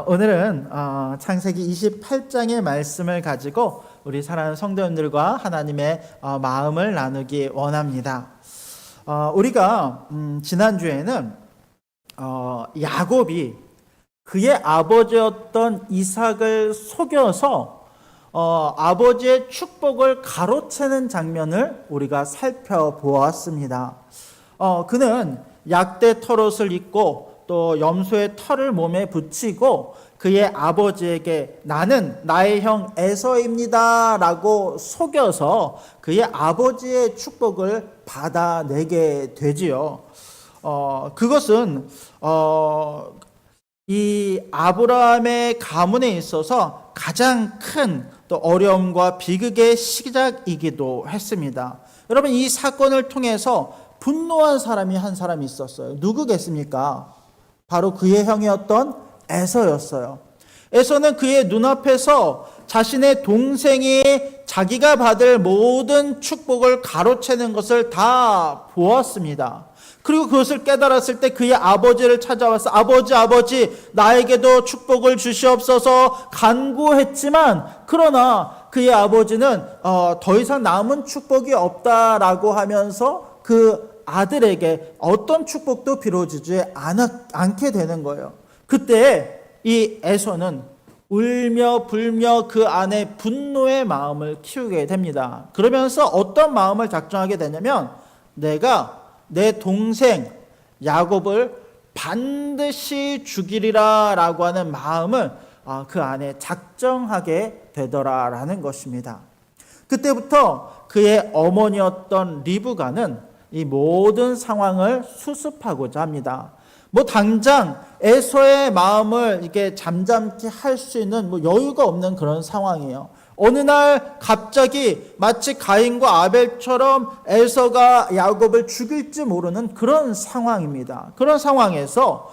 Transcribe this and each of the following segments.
오늘은 창세기 28장의 말씀을 가지고 우리 사랑하는 성도님들과 하나님의 마음을 나누기 원합니다. 우리가 지난주에는 야곱이 그의 아버지였던 이삭을 속여서 아버지의 축복을 가로채는 장면을 우리가 살펴보았습니다. 그는 약대 털옷을 입고 또 염소의 털을 몸에 붙이고 그의 아버지에게 나는 나의 형 에서입니다 라고 속여서 그의 아버지의 축복을 받아내게 되지요. 그것은 이 아브라함의 가문에 있어서 가장 큰 또 어려움과 비극의 시작이기도 했습니다. 여러분, 이 사건을 통해서 분노한 사람이 한 사람이 있었어요. 누구겠습니까? 바로 그의 형이었던 에서였어요. 에서는 그의 눈앞에서 자신의 동생이 자기가 받을 모든 축복을 가로채는 것을 다 보았습니다. 그리고 그것을 깨달았을 때 그의 아버지를 찾아와서 아버지 나에게도 축복을 주시옵소서 간구했지만 그러나 그의 아버지는 더 이상 남은 축복이 없다라고 하면서 그 아들에게 어떤 축복도 빌어주지 않게 되는 거예요. 그때 이 에서는 울며 불며 그 안에 분노의 마음을 키우게 됩니다. 그러면서 어떤 마음을 작정하게 되냐면 내가 내 동생 야곱을 반드시 죽이리라 라고 하는 마음을 그 안에 작정하게 되더라라는 것입니다. 그때부터 그의 어머니였던 리브가는 이 모든 상황을 수습하고자 합니다. 당장 에서의 마음을 이렇게 잠잠케 할 수 있는 여유가 없는 그런 상황이에요. 어느 날 갑자기 마치 가인과 아벨처럼 에서가 야곱을 죽일지 모르는 그런 상황입니다. 그런 상황에서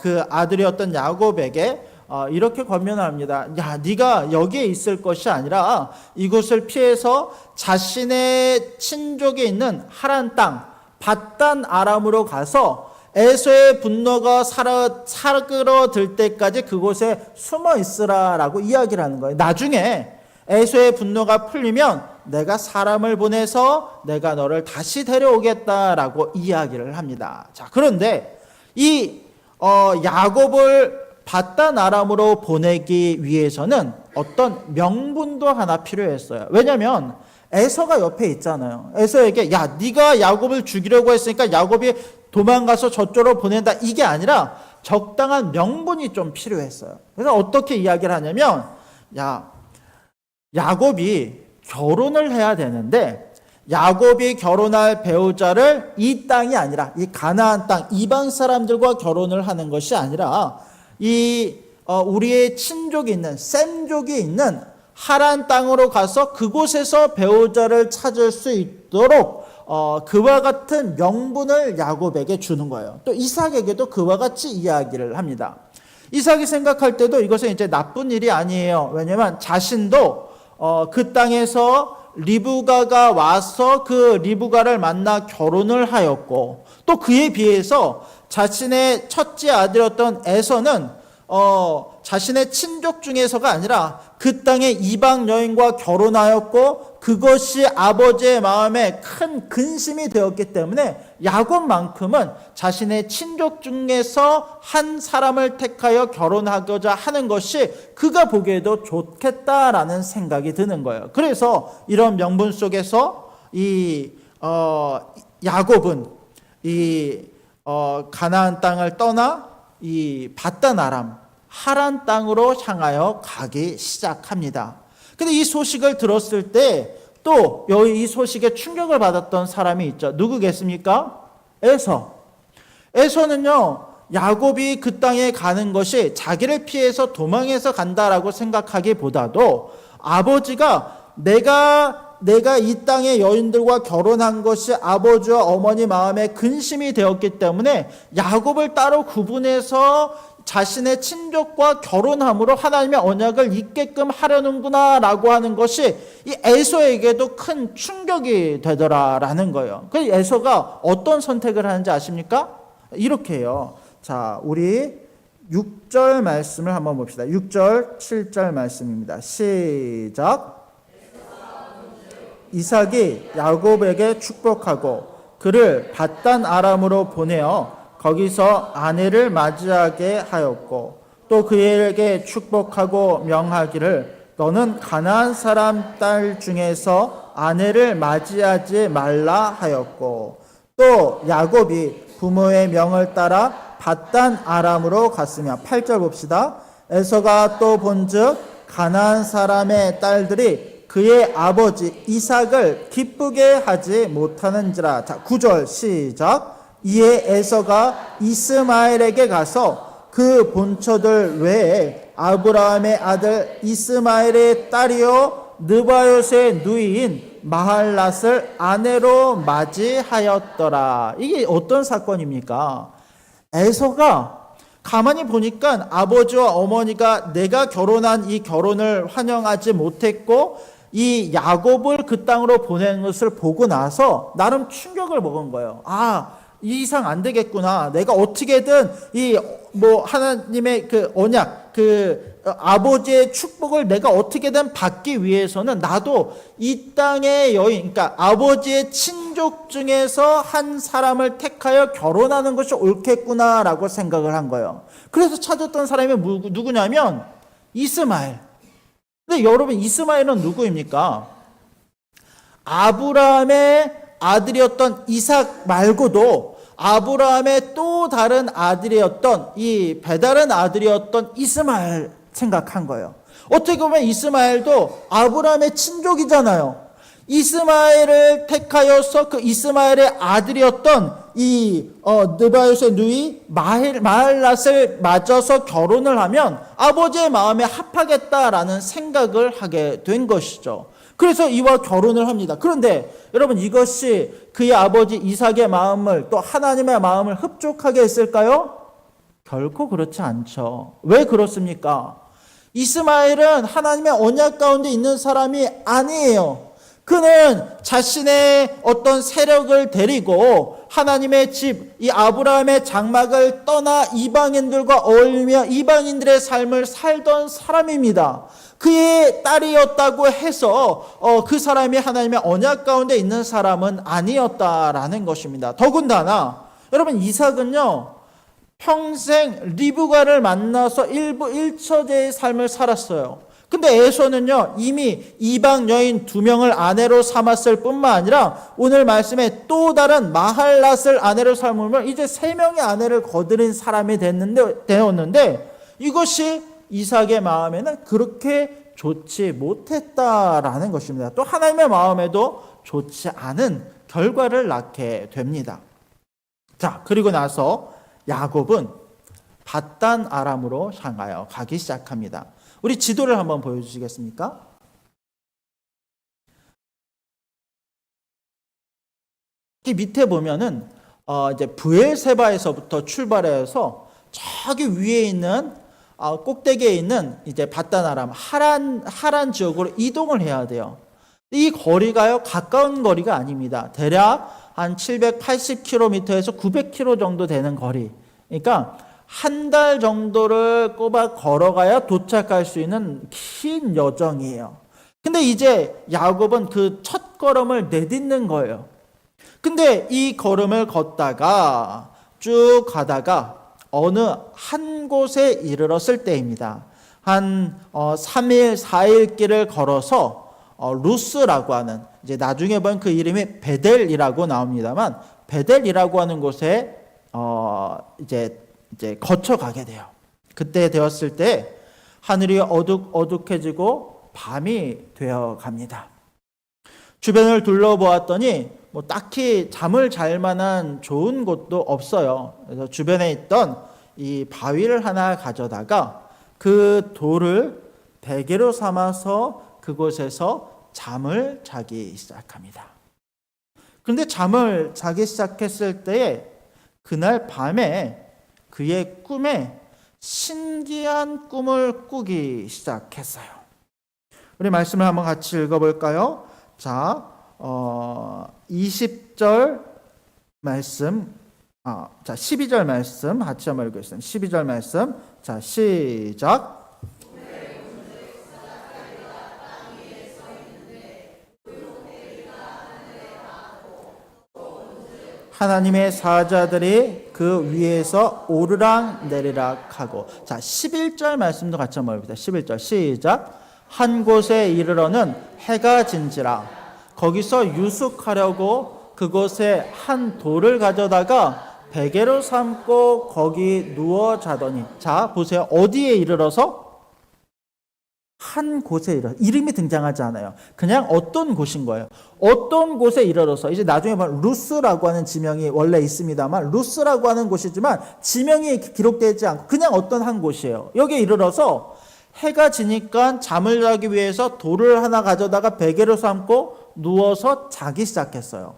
그 아들이었던 야곱에게 이렇게 권면합니다. 야, 네가 여기에 있을 것이 아니라 이곳을 피해서 자신의 친족에 있는 하란 땅 밧단 아람으로 가서 에서의 분노가 사그러들 때까지 그곳에 숨어 있으라라고 이야기를 하는 거예요. 나중에 에서의 분노가 풀리면 내가 사람을 보내서 내가 너를 다시 데려오겠다라고 이야기를 합니다. 자, 그런데 이 야곱을 밧단 아람으로 보내기 위해서는 어떤 명분도 하나 필요했어요. 왜냐하면 에서가 옆에 있잖아요. 에서에게 야, 네가 야곱을 죽이려고 했으니까 야곱이 도망가서 저쪽으로 보낸다, 이게 아니라 적당한 명분이 좀 필요했어요. 그래서 어떻게 이야기를 하냐면 야곱이 결혼을 해야 되는데 야곱이 결혼할 배우자를 이 땅이 아니라 이 가나안 땅 이방 사람들과 결혼을 하는 것이 아니라 우리의 친족이 있는 셈족이 있는 하란 땅으로 가서 그곳에서 배우자를 찾을 수 있도록 그와 같은 명분을 야곱에게 주는 거예요. 또 이삭에게도 그와 같이 이야기를 합니다. 이삭이 생각할 때도 이것은 이제 나쁜 일이 아니에요. 왜냐하면 자신도 그 땅에서 리브가가 와서 그 리브가를 만나 결혼을 하였고 또 그에 비해서 자신의 첫째 아들이었던 에서는 자신의 친족 중에서가 아니라 그 땅의 이방 여인과 결혼하였고 그것이 아버지의 마음에 큰 근심이 되었기 때문에 야곱만큼은 자신의 친족 중에서 한 사람을 택하여 결혼하고자 하는 것이 그가 보기에도 좋겠다라는 생각이 드는 거예요. 그래서 이런 명분 속에서 야곱은 가나안 땅을 떠나 이 밧단 아람 하란 땅으로 향하여 가기 시작합니다. 근데 이 소식을 들었을 때 또 이 소식에 충격을 받았던 사람이 있죠. 누구겠습니까? 에서는요, 야곱이 그 땅에 가는 것이 자기를 피해서 도망해서 간다라고 생각하기보다도 아버지가 내가 이 땅의 여인들과 결혼한 것이 아버지와 어머니 마음에 근심이 되었기 때문에 야곱을 따로 구분해서 자신의 친족과 결혼함으로 하나님의 언약을 잊게끔 하려는구나 라고 하는 것이 이 에서에게도 큰 충격이 되더라라는 거예요. 그래서 에서가 어떤 선택을 하는지 아십니까? 이렇게 해요. 자, 우리 6절 말씀을 한번 봅시다. 6절, 7절 말씀입니다. 시작. 이삭이 야곱에게 축복하고 그를 밧단 아람으로 보내어 거기서 아내를 맞이하게 하였고 또 그에게 축복하고 명하기를 너는 가나안 사람 딸 중에서 아내를 맞이하지 말라 하였고 또 야곱이 부모의 명을 따라 밧단 아람으로 갔으며 8절 봅시다. 에서가 또 본즉 가나안 사람의 딸들이 그의 아버지 이삭을 기쁘게 하지 못하는지라. 자, 9절 시작. 이에 에서가 이스마엘에게 가서 그 본처들 외에 아브라함의 아들 이스마엘의 딸이요 느바요스의 누이인 마할랏을 아내로 맞이하였더라. 이게 어떤 사건입니까? 에서가 가만히 보니까 아버지와 어머니가 내가 결혼한 이 결혼을 환영하지 못했고 이 야곱을 그 땅으로 보내는 것을 보고 나서 나름 충격을 먹은 거예요. 이 이상 안 되겠구나. 내가 어떻게든 하나님의 그 언약, 아버지의 축복을 내가 어떻게든 받기 위해서는 나도 이 땅의 여인, 그러니까 아버지의 친족 중에서 한 사람을 택하여 결혼하는 것이 옳겠구나라고 생각을 한 거예요. 그래서 찾았던 사람이 누구냐면 이스마엘. 근데 여러분, 이스마엘은 누구입니까? 아브라함의 아들이었던 이삭 말고도 아브라함의 또 다른 아들이었던 이 배다른 아들이었던 이스마엘 생각한 거예요. 어떻게 보면 이스마엘도 아브라함의 친족이잖아요. 이스마엘을 택하여서 그 이스마엘의 아들이었던 이 느바요스의 누이 마할랏을 맞아서 결혼을 하면 아버지의 마음에 합하겠다라는 생각을 하게 된 것이죠. 그래서 이와 결혼을 합니다. 그런데 여러분, 이것이 그의 아버지 이삭의 마음을 또 하나님의 마음을 흡족하게 했을까요? 결코 그렇지 않죠. 왜 그렇습니까? 이스마엘은 하나님의 언약 가운데 있는 사람이 아니에요. 그는 자신의 어떤 세력을 데리고 하나님의 집, 이 아브라함의 장막을 떠나 이방인들과 어울리며 이방인들의 삶을 살던 사람입니다. 그의 딸이었다고 해서 그 사람이 하나님의 언약 가운데 있는 사람은 아니었다라는 것입니다. 더군다나 여러분, 이삭은요 평생 리브가를 만나서 일처제의 삶을 살았어요. 근데 에서는요 이미 이방 여인 2명을 아내로 삼았을 뿐만 아니라 오늘 말씀에 또 다른 마할랏을 아내로 삼으면 이제 3명의 아내를 거드린 사람이 되었는데 이것이 이삭의 마음에는 그렇게 좋지 못했다라는 것입니다. 또 하나님의 마음에도 좋지 않은 결과를 낳게 됩니다. 자, 그리고 나서 야곱은 밧단 아람으로 향하여 가기 시작합니다. 우리 지도를 한번 보여주시겠습니까? 이 밑에 보면은 이제 브엘세바에서부터 출발해서 저기 위에 있는 꼭대기에 있는 이제 밧단 아람 하란 지역으로 이동을 해야 돼요. 이 거리가요 가까운 거리가 아닙니다. 대략 한 780km에서 900km 정도 되는 거리. 그러니까 한 달 정도를 꼬박 걸어가야 도착할 수 있는 긴 여정이에요. 근데 이제 야곱은 그 첫 걸음을 내딛는 거예요. 근데 이 걸음을 걷다가 쭉 가다가 어느 한 곳에 이르렀을 때입니다. 한 3일, 4일 길을 걸어서 루스라고 하는, 이제 나중에 보면 그 이름이 베델이라고 나옵니다만, 베델이라고 하는 곳에 이제 거쳐가게 돼요. 그때 되었을 때 하늘이 어둑어둑해지고 밤이 되어 갑니다. 주변을 둘러보았더니 딱히 잠을 잘 만한 좋은 곳도 없어요. 그래서 주변에 있던 이 바위를 하나 가져다가 그 돌을 베개로 삼아서 그곳에서 잠을 자기 시작합니다. 그런데 잠을 자기 시작했을 때에 그날 밤에 그의 꿈에 신기한 꿈을 꾸기 시작했어요. 우리 말씀을 한번 같이 읽어볼까요? 자, 20절 말씀 자, 12절 말씀 같이 한번 읽겠습니다. 12절 말씀. 자, 시작. 하나님의 사자들이 그 위에서 오르락 내리락 하고. 자, 11절 말씀도 같이 한번 읽읍니다. 11절 시작. 한 곳에 이르러는 해가 진지라. 거기서 유숙하려고 그곳에 한 돌을 가져다가 베개로 삼고 거기 누워 자더니. 자, 보세요. 어디에 이르러서? 한 곳에 이르러. 이름이 등장하지 않아요. 그냥 어떤 곳인 거예요. 어떤 곳에 이르러서. 이제 나중에 보면 루스라고 하는 지명이 원래 있습니다만, 루스라고 하는 곳이지만 지명이 기록되지 않고 그냥 어떤 한 곳이에요. 여기에 이르러서 해가 지니까 잠을 자기 위해서 돌을 하나 가져다가 베개로 삼고 누워서 자기 시작했어요.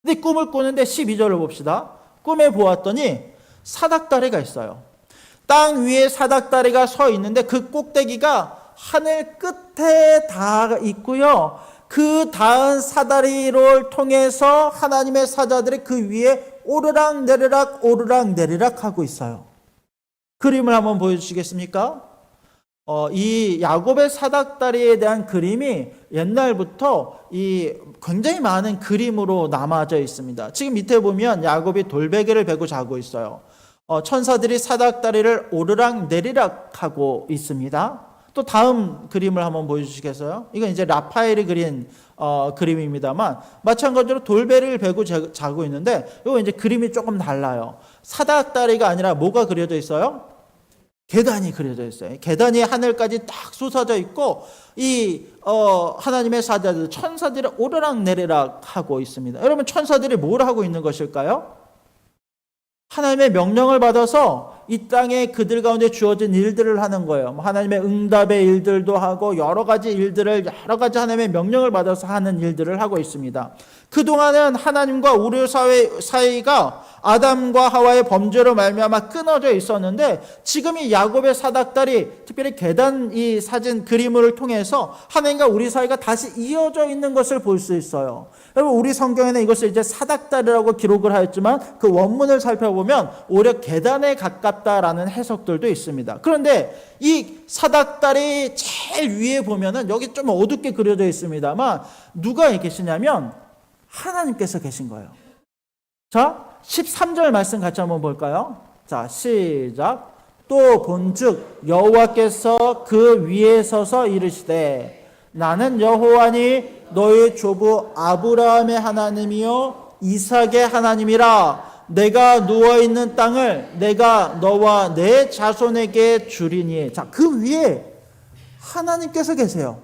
근데 꿈을 꾸는데 12절을 봅시다. 꿈에 보았더니 사닥다리가 있어요. 땅 위에 사닥다리가 서 있는데 그 꼭대기가 하늘 끝에 닿아 있고요. 그 닿은 사다리를 통해서 하나님의 사자들이 그 위에 오르락 내리락 하고 있어요. 그림을 한번 보여주시겠습니까? 이 야곱의 사닥다리에 대한 그림이 옛날부터 굉장히 많은 그림으로 남아져 있습니다. 지금 밑에 보면 야곱이 돌베개를 베고 자고 있어요. 천사들이 사닥다리를 오르락 내리락 하고 있습니다. 또 다음 그림을 한번 보여주시겠어요? 이건 이제 라파엘이 그린 그림입니다만 마찬가지로 돌베개를 베고 자고 있는데 이거 이제 그림이 조금 달라요. 사닥다리가 아니라 뭐가 그려져 있어요? 계단이 그려져 있어요. 계단이 하늘까지 딱 솟아져 있고 하나님의 사자들 천사들이 오르락 내리락 하고 있습니다. 여러분 천사들이 뭘 하고 있는 것일까요? 하나님의 명령을 받아서 이 땅에 그들 가운데 주어진 일들을 하는 거예요. 하나님의 응답의 일들도 하고 여러 가지 하나님의 명령을 받아서 하는 일들을 하고 있습니다. 그동안은 하나님과 우리 사이가 아담과 하와의 범죄로 말미암아 끊어져 있었는데 지금 이 야곱의 사닥다리, 특별히 계단 이 사진 그림을 통해서 하나님과 우리 사이가 다시 이어져 있는 것을 볼 수 있어요. 여러분 우리 성경에는 이것을 이제 사닥다리라고 기록을 하였지만 그 원문을 살펴보면 오히려 계단에 가깝다라는 해석들도 있습니다. 그런데 이 사닥다리 제일 위에 보면은 여기 좀 어둡게 그려져 있습니다만 누가 계시냐면 하나님께서 계신 거예요. 자, 13절 말씀 같이 한번 볼까요? 자, 시작. 또 본즉 여호와께서 그 위에 서서 이르시되 나는 여호와니 너의 조부 아브라함의 하나님이요 이삭의 하나님이라. 내가 누워있는 땅을 내가 너와 내 자손에게 주리니. 자, 그 위에 하나님께서 계세요.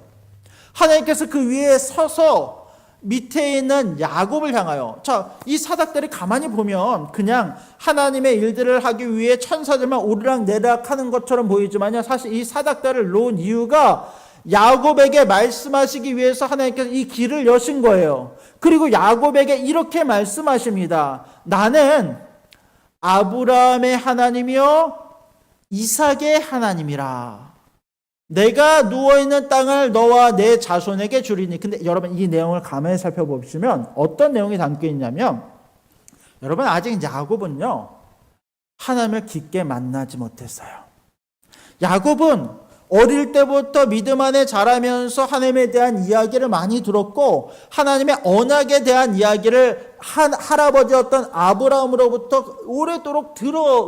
하나님께서 그 위에 서서 밑에 있는 야곱을 향하여. 자, 이 사닥들이 가만히 보면 그냥 하나님의 일들을 하기 위해 천사들만 오르락 내리락 하는 것처럼 보이지만요, 사실 이 사닥들을 놓은 이유가 야곱에게 말씀하시기 위해서 하나님께서 이 길을 여신 거예요. 그리고 야곱에게 이렇게 말씀하십니다. 나는 아브라함의 하나님이요 이삭의 하나님이라. 내가 누워있는 땅을 너와 내 자손에게 주리니. 근데 여러분 이 내용을 가만히 살펴보시면 어떤 내용이 담겨 있냐면, 여러분 아직 야곱은요 하나님을 깊게 만나지 못했어요. 야곱은 어릴 때부터 믿음 안에 자라면서 하나님에 대한 이야기를 많이 들었고 하나님의 언약에 대한 이야기를 할아버지였던 아브라함으로부터 오래도록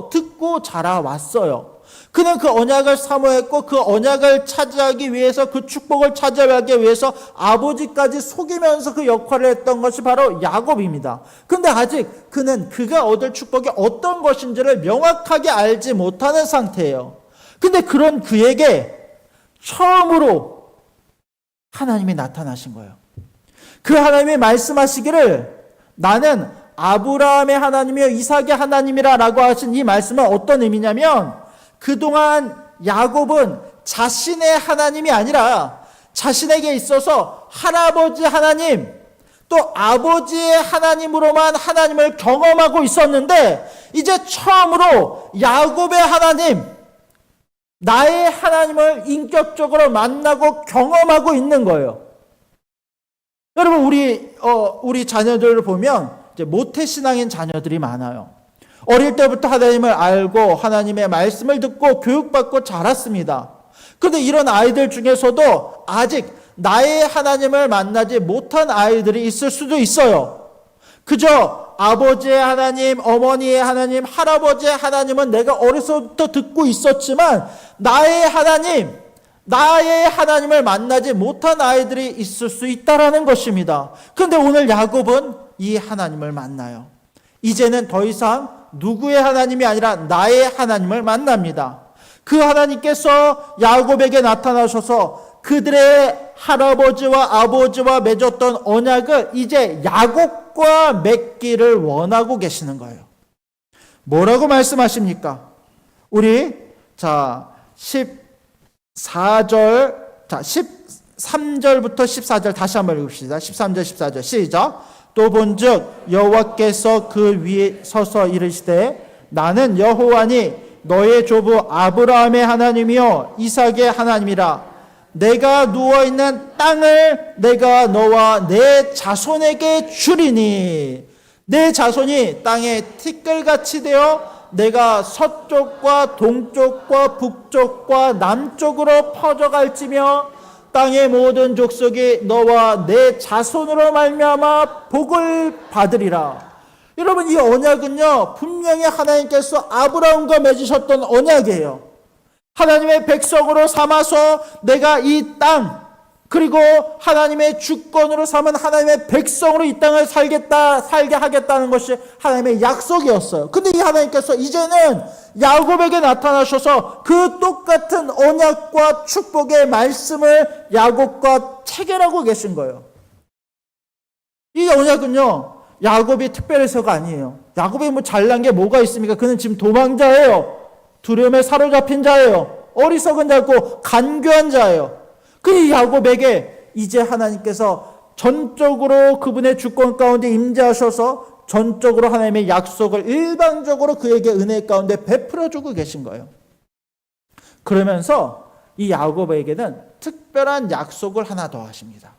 듣고 자라왔어요. 그는 그 언약을 사모했고 그 언약을 차지하기 위해서, 그 축복을 차지하기 위해서 아버지까지 속이면서 그 역할을 했던 것이 바로 야곱입니다. 그런데 아직 그는 그가 얻을 축복이 어떤 것인지를 명확하게 알지 못하는 상태예요. 근데 그런 그에게 처음으로 하나님이 나타나신 거예요. 그 하나님이 말씀하시기를 나는 아브라함의 하나님이요 이삭의 하나님이라 라고 하신 이 말씀은 어떤 의미냐면, 그동안 야곱은 자신의 하나님이 아니라 자신에게 있어서 할아버지 하나님, 또 아버지의 하나님으로만 하나님을 경험하고 있었는데 이제 처음으로 야곱의 하나님, 나의 하나님을 인격적으로 만나고 경험하고 있는 거예요. 여러분 우리 자녀들을 보면 이제 모태신앙인 자녀들이 많아요. 어릴 때부터 하나님을 알고 하나님의 말씀을 듣고 교육받고 자랐습니다. 그런데 이런 아이들 중에서도 아직 나의 하나님을 만나지 못한 아이들이 있을 수도 있어요. 그저 아버지의 하나님, 어머니의 하나님, 할아버지의 하나님은 내가 어려서부터 듣고 있었지만 나의 하나님을 만나지 못한 아이들이 있을 수 있다라는 것입니다. 그런데 오늘 야곱은 이 하나님을 만나요. 이제는 더 이상 누구의 하나님이 아니라 나의 하나님을 만납니다. 그 하나님께서 야곱에게 나타나셔서 그들의 할아버지와 아버지와 맺었던 언약을 이제 야곱과 맺기를 원하고 계시는 거예요. 뭐라고 말씀하십니까? 우리 13절부터 14절 다시 한번 읽읍시다. 13절 14절 시작. 또 본즉 여호와께서 그 위에 서서 이르시되 나는 여호와니 너의 조부 아브라함의 하나님이요 이삭의 하나님이라. 내가 누워있는 땅을 내가 너와 내 자손에게 주리니 내 자손이 땅에 티끌같이 되어 내가 서쪽과 동쪽과 북쪽과 남쪽으로 퍼져갈지며 땅의 모든 족속이 너와 내 자손으로 말미암아 복을 받으리라. 여러분, 이 언약은요 분명히 하나님께서 아브라함과 맺으셨던 언약이에요. 하나님의 백성으로 삼아서 내가 이 땅, 그리고 하나님의 주권으로 삼은 하나님의 백성으로 이 땅을 살게 하겠다는 것이 하나님의 약속이었어요. 근데 이 하나님께서 이제는 야곱에게 나타나셔서 그 똑같은 언약과 축복의 말씀을 야곱과 체결하고 계신 거예요. 이 언약은요 야곱이 특별해서가 아니에요. 야곱이 뭐 잘난 게 뭐가 있습니까? 그는 지금 도망자예요. 두려움에 사로잡힌 자예요. 어리석은 자고 간교한 자예요. 그 야곱에게 이제 하나님께서 전적으로 그분의 주권 가운데 임재하셔서 전적으로 하나님의 약속을 일방적으로 그에게 은혜 가운데 베풀어주고 계신 거예요. 그러면서 이 야곱에게는 특별한 약속을 하나 더 하십니다.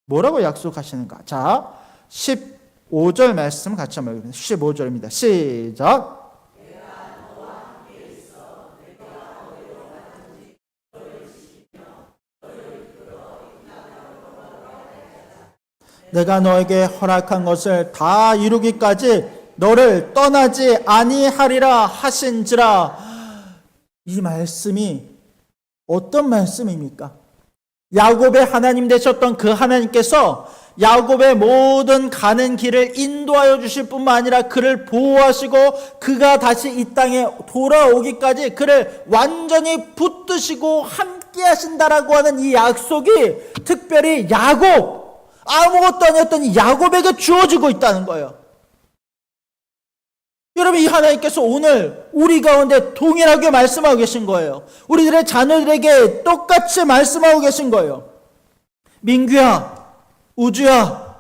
뭐라고 약속하시는가? 자, 15절 말씀 같이 한번 읽겠습니다. 15절입니다. 시작. 내가 너에게 허락한 것을 다 이루기까지 너를 떠나지 아니하리라 하신지라. 이 말씀이 어떤 말씀입니까? 야곱의 하나님 되셨던 그 하나님께서 야곱의 모든 가는 길을 인도하여 주실 뿐만 아니라 그를 보호하시고 그가 다시 이 땅에 돌아오기까지 그를 완전히 붙드시고 함께 하신다라고 하는 이 약속이 특별히 아무것도 아니었던 이 야곱에게 주어지고 있다는 거예요. 여러분, 이 하나님께서 오늘 우리 가운데 동일하게 말씀하고 계신 거예요. 우리들의 자녀들에게 똑같이 말씀하고 계신 거예요. 민규야, 우주야,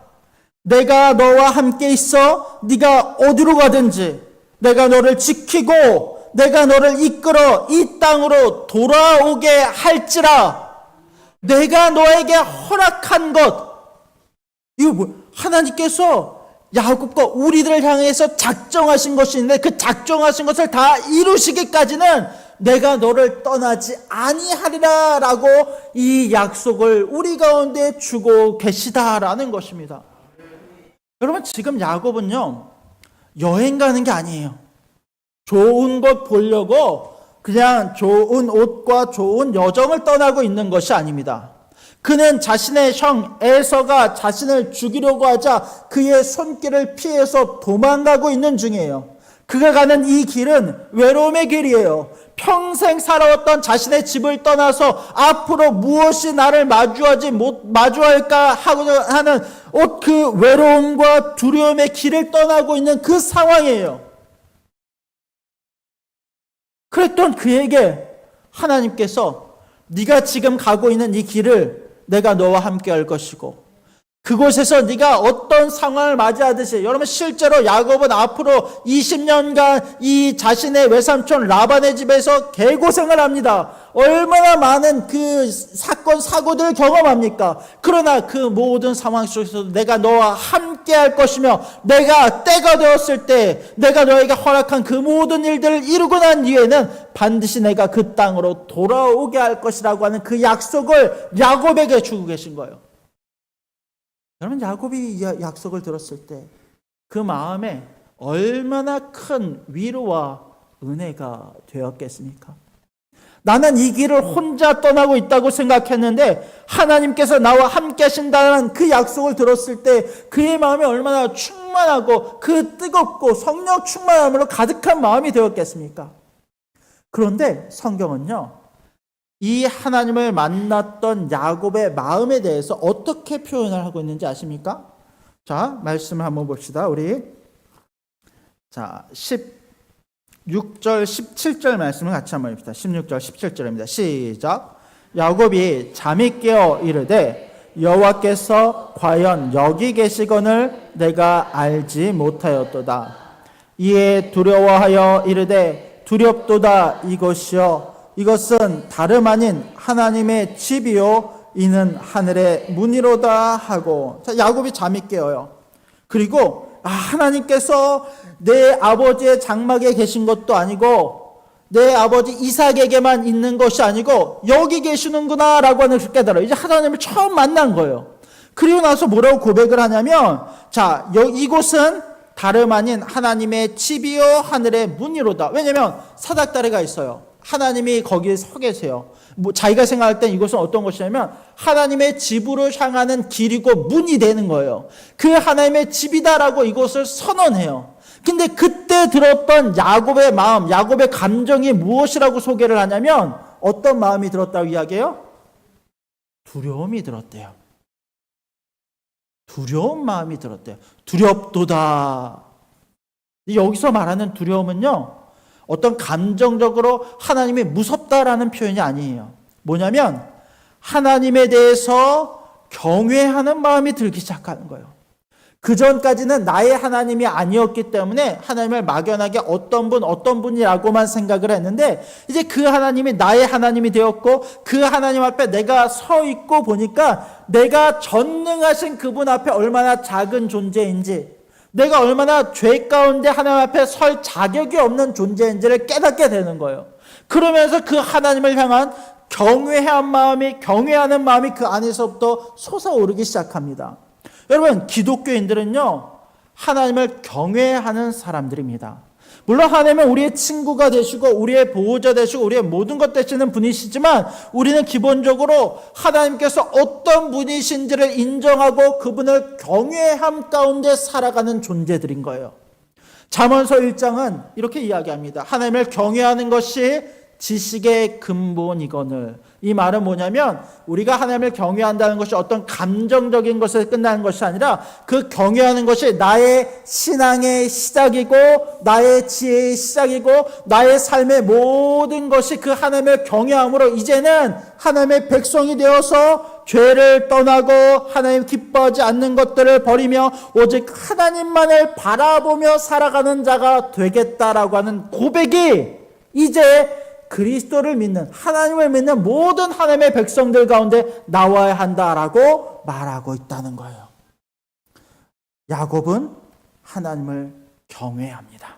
내가 너와 함께 있어. 네가 어디로 가든지 내가 너를 지키고 내가 너를 이끌어 이 땅으로 돌아오게 할지라. 내가 너에게 허락한 것, 이거 하나님께서 야곱과 우리들을 향해서 작정하신 것이 있는데 그 작정하신 것을 다 이루시기까지는 내가 너를 떠나지 아니하리라 라고 이 약속을 우리 가운데 주고 계시다라는 것입니다. 여러분, 지금 야곱은요 여행 가는 게 아니에요. 좋은 것 보려고 그냥 좋은 옷과 좋은 여정을 떠나고 있는 것이 아닙니다. 그는 자신의 형 에서가 자신을 죽이려고 하자 그의 손길을 피해서 도망가고 있는 중이에요. 그가 가는 이 길은 외로움의 길이에요. 평생 살아왔던 자신의 집을 떠나서 앞으로 무엇이 나를 마주할까 하는 그 외로움과 두려움의 길을 떠나고 있는 그 상황이에요. 그랬던 그에게 하나님께서 네가 지금 가고 있는 이 길을 내가 너와 함께 할 것이고 그곳에서 네가 어떤 상황을 맞이하듯이, 여러분 실제로 야곱은 앞으로 20년간 이 자신의 외삼촌 라반의 집에서 개고생을 합니다. 얼마나 많은 그 사건 사고들을 경험합니까? 그러나 그 모든 상황 속에서도 내가 너와 함께 할 것이며 내가 때가 되었을 때 내가 너에게 허락한 그 모든 일들을 이루고 난 뒤에는 반드시 내가 그 땅으로 돌아오게 할 것이라고 하는 그 약속을 야곱에게 주고 계신 거예요. 여러분, 야곱이 이 약속을 들었을 때 그 마음에 얼마나 큰 위로와 은혜가 되었겠습니까? 나는 이 길을 혼자 떠나고 있다고 생각했는데 하나님께서 나와 함께 하신다는 그 약속을 들었을 때 그의 마음이 얼마나 충만하고 그 뜨겁고 성령 충만함으로 가득한 마음이 되었겠습니까? 그런데 성경은요, 이 하나님을 만났던 야곱의 마음에 대해서 어떻게 표현을 하고 있는지 아십니까? 자, 말씀을 한번 봅시다. 우리 자 16절 17절 말씀을 같이 한번 봅시다. 16절 17절입니다. 시작. 야곱이 잠이 깨어 이르되 여호와께서 과연 여기 계시거늘 내가 알지 못하였도다. 이에 두려워하여 이르되 두렵도다. 이것은 다름 아닌 하나님의 집이요 이는 하늘의 문이로다 하고. 자, 야곱이 잠이 깨어요. 그리고 하나님께서 내 아버지의 장막에 계신 것도 아니고 내 아버지 이삭에게만 있는 것이 아니고 여기 계시는구나 라고 하는 걸 깨달아요. 이제 하나님을 처음 만난 거예요. 그리고 나서 뭐라고 고백을 하냐면, 자, 이곳은 다름 아닌 하나님의 집이요 하늘의 문이로다. 왜냐면 사닥다리가 있어요. 하나님이 거기에 서 계세요. 자기가 생각할 땐 이곳은 어떤 곳이냐면 하나님의 집으로 향하는 길이고 문이 되는 거예요. 그 하나님의 집이다라고 이곳을 선언해요. 근데 그때 들었던 야곱의 마음, 야곱의 감정이 무엇이라고 소개를 하냐면 어떤 마음이 들었다고 이야기해요? 두려움이 들었대요. 두려운 마음이 들었대요. 두렵도다. 여기서 말하는 두려움은요, 어떤 감정적으로 하나님이 무섭다라는 표현이 아니에요. 뭐냐면 하나님에 대해서 경외하는 마음이 들기 시작하는 거예요. 그 전까지는 나의 하나님이 아니었기 때문에 하나님을 막연하게 어떤 분이라고만 생각을 했는데 이제 그 하나님이 나의 하나님이 되었고 그 하나님 앞에 내가 서 있고 보니까 내가 전능하신 그분 앞에 얼마나 작은 존재인지, 내가 얼마나 죄 가운데 하나님 앞에 설 자격이 없는 존재인지를 깨닫게 되는 거예요. 그러면서 그 하나님을 향한 경외하는 마음이 그 안에서부터 솟아오르기 시작합니다. 여러분, 기독교인들은요, 하나님을 경외하는 사람들입니다. 물론 하나님은 우리의 친구가 되시고 우리의 보호자 되시고 우리의 모든 것 되시는 분이시지만 우리는 기본적으로 하나님께서 어떤 분이신지를 인정하고 그분을 경외함 가운데 살아가는 존재들인 거예요. 잠언서 1장은 이렇게 이야기합니다. 하나님을 경외하는 것이 지식의 근본이거늘. 이 말은 뭐냐면 우리가 하나님을 경외한다는 것이 어떤 감정적인 것에 끝나는 것이 아니라 그 경외하는 것이 나의 신앙의 시작이고 나의 지혜의 시작이고 나의 삶의 모든 것이 그 하나님을 경외함으로 이제는 하나님의 백성이 되어서 죄를 떠나고 하나님 기뻐하지 않는 것들을 버리며 오직 하나님만을 바라보며 살아가는 자가 되겠다라고 하는 고백이 이제 그리스도를 믿는, 하나님을 믿는 모든 하나님의 백성들 가운데 나와야 한다라고 말하고 있다는 거예요. 야곱은 하나님을 경외합니다.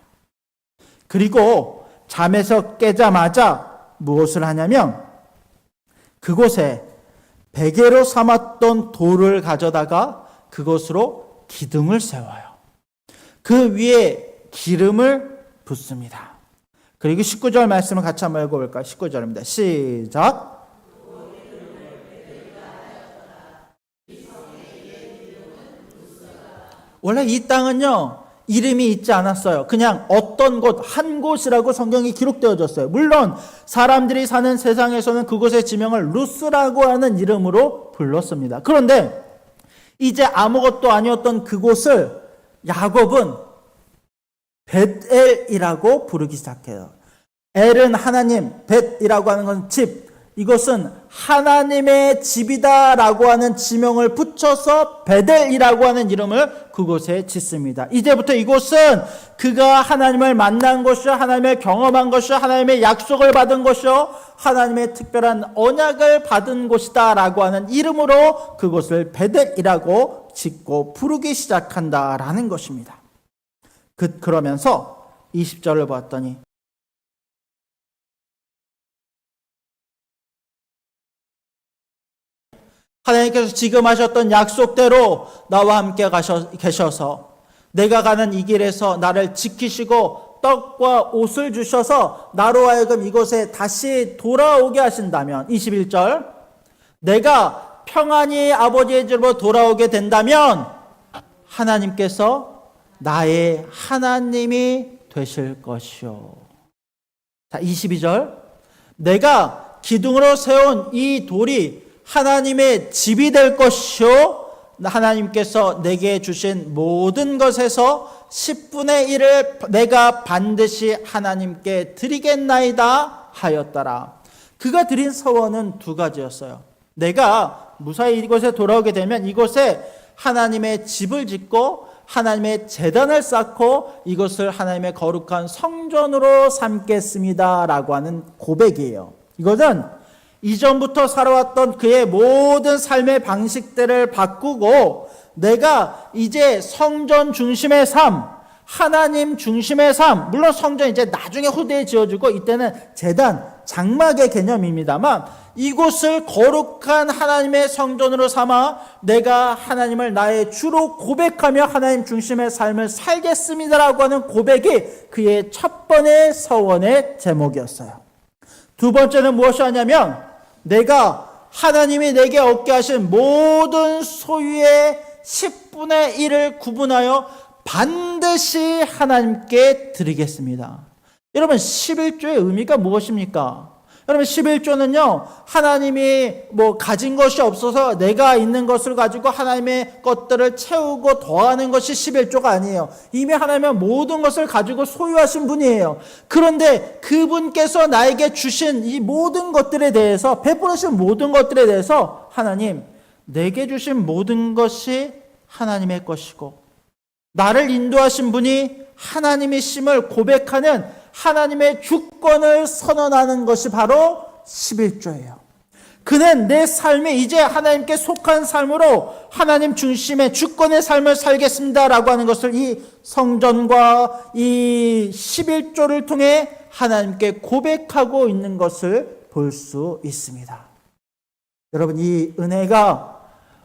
그리고 잠에서 깨자마자 무엇을 하냐면 그곳에 베개로 삼았던 돌을 가져다가 그것으로 기둥을 세워요. 그 위에 기름을 붓습니다. 그리고 19절 말씀을 같이 한번 읽어볼까요? 19절입니다. 시작. 원래 이 땅은요, 이름이 있지 않았어요. 그냥 어떤 곳, 한 곳이라고 성경이 기록되어졌어요. 물론 사람들이 사는 세상에서는 그곳의 지명을 루스라고 하는 이름으로 불렀습니다. 그런데 이제 아무것도 아니었던 그곳을 야곱은 벳엘이라고 부르기 시작해요. 엘은 하나님, 벳이라고 하는 건 집, 이것은 하나님의 집이다라고 하는 지명을 붙여서 베델이라고 하는 이름을 그곳에 짓습니다. 이제부터 이곳은 그가 하나님을 만난 곳이요, 하나님을 경험한 것이요, 하나님의 약속을 받은 곳이요, 하나님의 특별한 언약을 받은 곳이다라고 하는 이름으로 그곳을 베델이라고 짓고 부르기 시작한다라는 것입니다. 그러면서 20절을 보았더니 하나님께서 지금 하셨던 약속대로 나와 함께 계셔서 내가 가는 이 길에서 나를 지키시고 떡과 옷을 주셔서 나로 하여금 이곳에 다시 돌아오게 하신다면, 21절, 내가 평안히 아버지의 집으로 돌아오게 된다면 하나님께서 나의 하나님이 되실 것이요. 자, 22절, 내가 기둥으로 세운 이 돌이 하나님의 집이 될 것이요, 하나님께서 내게 주신 모든 것에서 10분의 1을 내가 반드시 하나님께 드리겠나이다 하였더라. 그가 드린 서원은 두 가지였어요. 내가 무사히 이곳에 돌아오게 되면 이곳에 하나님의 집을 짓고 하나님의 제단을 쌓고 이것을 하나님의 거룩한 성전으로 삼겠습니다 라고 하는 고백이에요. 이것은 이전부터 살아왔던 그의 모든 삶의 방식들을 바꾸고 내가 이제 성전 중심의 삶, 하나님 중심의 삶, 물론 성전 이제 나중에 후대에 지어지고 이때는 제단, 장막의 개념입니다만 이곳을 거룩한 하나님의 성전으로 삼아 내가 하나님을 나의 주로 고백하며 하나님 중심의 삶을 살겠습니다라고 하는 고백이 그의 첫 번의 서원의 제목이었어요. 두 번째는 무엇이었냐면 내가 하나님이 내게 얻게 하신 모든 소유의 10분의 1을 구분하여 반드시 하나님께 드리겠습니다. 여러분 11조의 의미가 무엇입니까? 여러분 11조는요 하나님이 가진 것이 없어서 내가 있는 것을 가지고 하나님의 것들을 채우고 더하는 것이 11조가 아니에요. 이미 하나님은 모든 것을 가지고 소유하신 분이에요. 그런데 그분께서 나에게 주신 이 모든 것들에 대해서, 베풀으신 모든 것들에 대해서 하나님, 내게 주신 모든 것이 하나님의 것이고 나를 인도하신 분이 하나님이심을 고백하는 하나님의 주권을 선언하는 것이 바로 11조예요. 그는 내 삶이 이제 하나님께 속한 삶으로 하나님 중심의 주권의 삶을 살겠습니다라고 하는 것을 이 성전과 이 11조를 통해 하나님께 고백하고 있는 것을 볼 수 있습니다. 여러분, 이 은혜가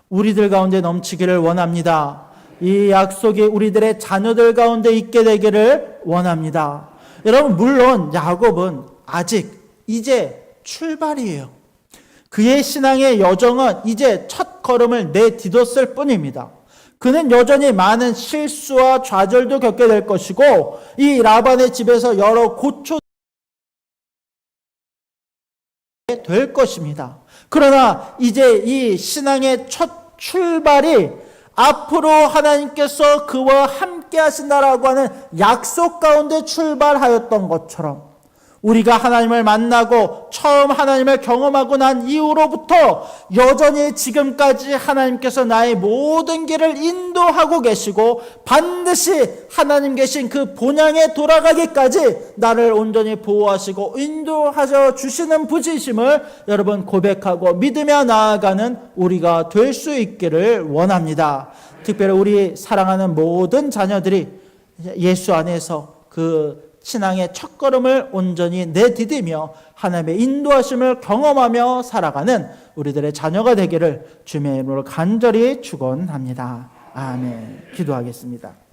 우리들 가운데 넘치기를 원합니다. 이 약속이 우리들의 자녀들 가운데 있게 되기를 원합니다. 여러분, 물론 야곱은 아직 이제 출발이에요. 그의 신앙의 여정은 이제 첫 걸음을 내딛었을 뿐입니다. 그는 여전히 많은 실수와 좌절도 겪게 될 것이고 이 라반의 집에서 여러 고초가 될 것입니다. 그러나 이제 이 신앙의 첫 출발이 앞으로 하나님께서 그와 함께 하신다라고 하는 약속 가운데 출발하였던 것처럼 우리가 하나님을 만나고 처음 하나님을 경험하고 난 이후로부터 여전히 지금까지 하나님께서 나의 모든 길을 인도하고 계시고 반드시 하나님 계신 그 본향에 돌아가기까지 나를 온전히 보호하시고 인도하셔 주시는 분이심을 여러분 고백하고 믿으며 나아가는 우리가 될 수 있기를 원합니다. 특별히 우리 사랑하는 모든 자녀들이 예수 안에서 그 신앙의 첫걸음을 온전히 내디디며 하나님의 인도하심을 경험하며 살아가는 우리들의 자녀가 되기를 주님의 이름으로 간절히 축원합니다. 아멘. 기도하겠습니다.